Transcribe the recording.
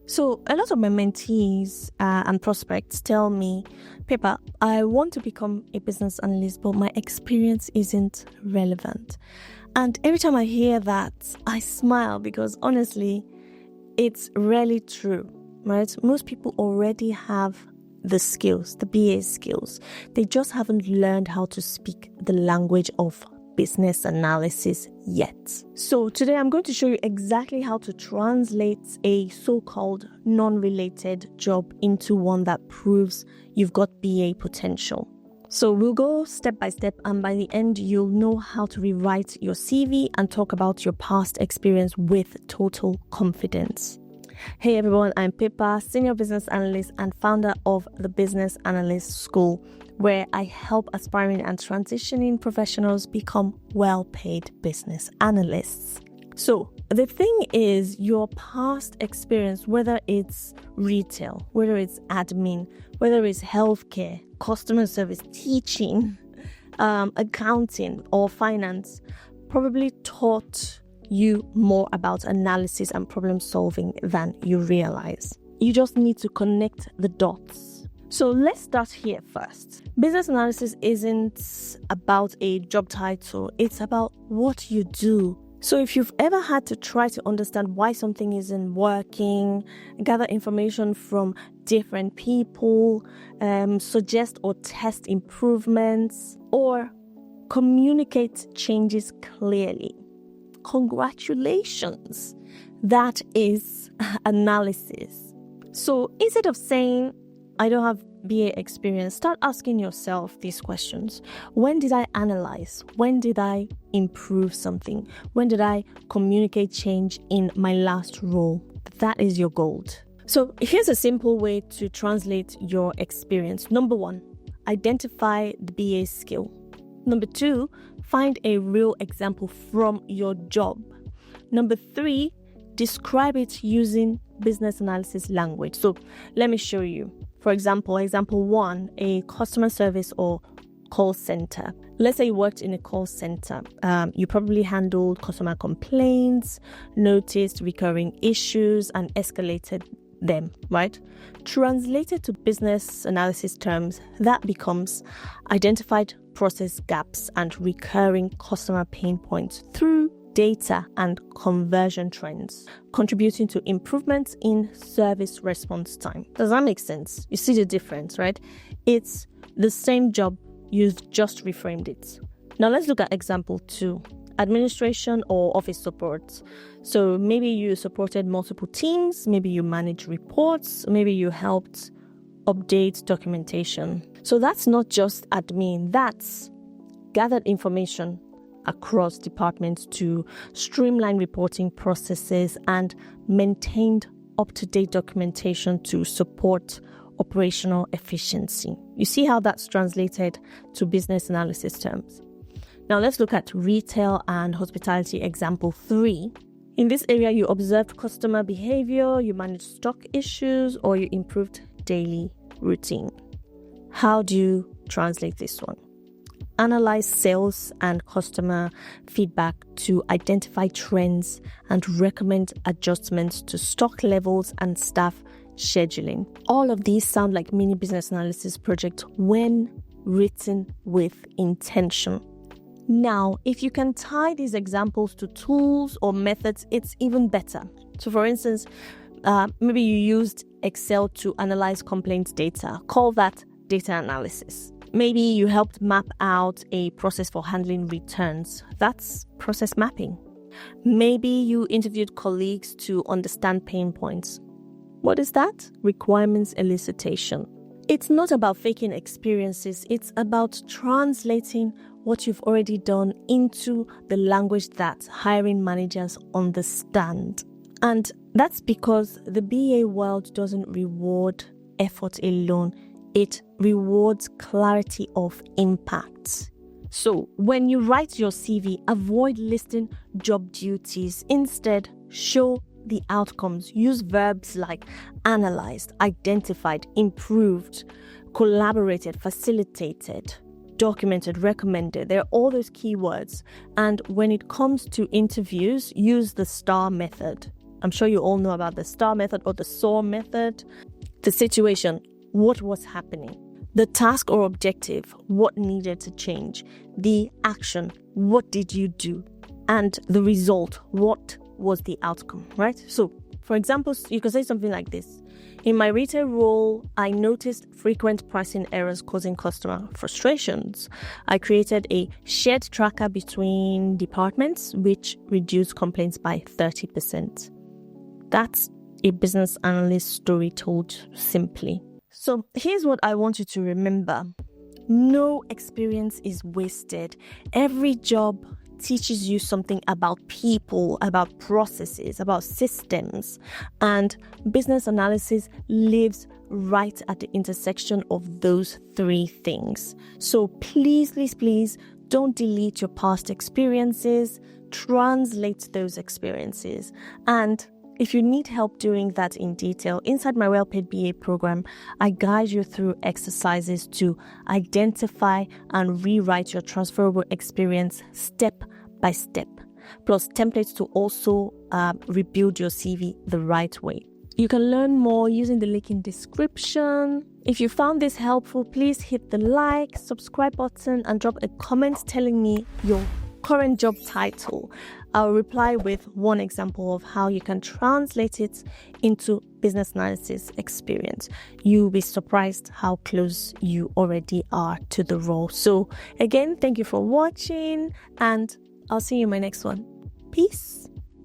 So a lot of my mentees and prospects tell me, Pippa, I want to become a business analyst, but my experience isn't relevant. And every time I hear that, I smile because honestly, it's really true, right? Most people already have the skills, the BA skills. They just haven't learned how to speak the language of business analysis yet. So today I'm going to show you exactly how to translate a so-called non-related job into one that proves you've got BA potential. So we'll go step by step, and by the end you'll know how to rewrite your CV and talk about your past experience with total confidence. Hey everyone, I'm Pippa, Senior Business Analyst and founder of the Business Analyst School, where I help aspiring and transitioning professionals become well-paid business analysts. So the thing is, your past experience, whether it's retail, whether it's admin, whether it's healthcare, customer service, teaching, accounting or finance, probably taught you more about analysis and problem solving than you realize. You just need to connect the dots. So let's start here first. Business analysis isn't about a job title, it's about what you do. So if you've ever had to try to understand why something isn't working, gather information from different people, suggest or test improvements, or communicate changes clearly, congratulations, that is analysis. So instead of saying, I don't have BA experience, start asking yourself these questions. When did I analyze? When did I improve something? When did I communicate change in my last role? That is your gold. So here's a simple way to translate your experience. Number 1, identify the BA skill. Number 2, find a real example from your job. Number 3, describe it using business analysis language. So let me show you. For example, example 1, a customer service or call center. Let's say you worked in a call center. You probably handled customer complaints, noticed recurring issues, and escalated them, right? Translated to business analysis terms, that becomes identified process gaps and recurring customer pain points through data and conversion trends, contributing to improvements in service response time. Does that make sense? You see the difference, right? It's the same job, you've just reframed it. Now let's look at example 2, administration or office support. So maybe you supported multiple teams, maybe you managed reports, maybe you helped update documentation. So that's not just admin, that's gathered information across departments to streamline reporting processes and maintained up-to-date documentation to support operational efficiency. You see how that's translated to business analysis terms. Now let's look at retail and hospitality example 3. In this area, you observed customer behavior, you managed stock issues, or you improved daily routine. How do you translate this one? Analyze sales and customer feedback to identify trends and recommend adjustments to stock levels and staff scheduling. All of these sound like mini business analysis project when written with intention. Now, if you can tie these examples to tools or methods, it's even better. So for instance, maybe you used Excel to analyze complaints data. Call that data analysis. Maybe you helped map out a process for handling returns. That's process mapping. Maybe you interviewed colleagues to understand pain points. What is that? Requirements elicitation. It's not about faking experiences. It's about translating what you've already done into the language that hiring managers understand. And that's because the BA world doesn't reward effort alone. It rewards clarity of impact. So when you write your CV, avoid listing job duties. Instead, show the outcomes. Use verbs like analyzed, identified, improved, collaborated, facilitated, documented, recommended. They're all those keywords. And when it comes to interviews, use the STAR method. I'm sure you all know about the STAR method or the SOAR method. The situation, what was happening? The task or objective, what needed to change? The action, what did you do? And the result, what was the outcome, right? So, for example, you could say something like this. In my retail role, I noticed frequent pricing errors causing customer frustrations. I created a shared tracker between departments, which reduced complaints by 30%. That's a business analyst story told simply. So here's what I want you to remember. No experience is wasted. Every job teaches you something about people, about processes, about systems, and business analysis lives right at the intersection of those three things. So please don't delete your past experiences, translate those experiences. And if you need help doing that in detail, inside my well-paid BA program, I guide you through exercises to identify and rewrite your transferable experience step by step, plus templates to also rebuild your CV the right way. You can learn more using the link in description. If you found this helpful, please hit the like, subscribe button and drop a comment telling me your current job title. I'll reply with one example of how you can translate it into business analysis experience. You'll be surprised how close you already are to the role. So again, thank you for watching and I'll see you in my next one. Peace.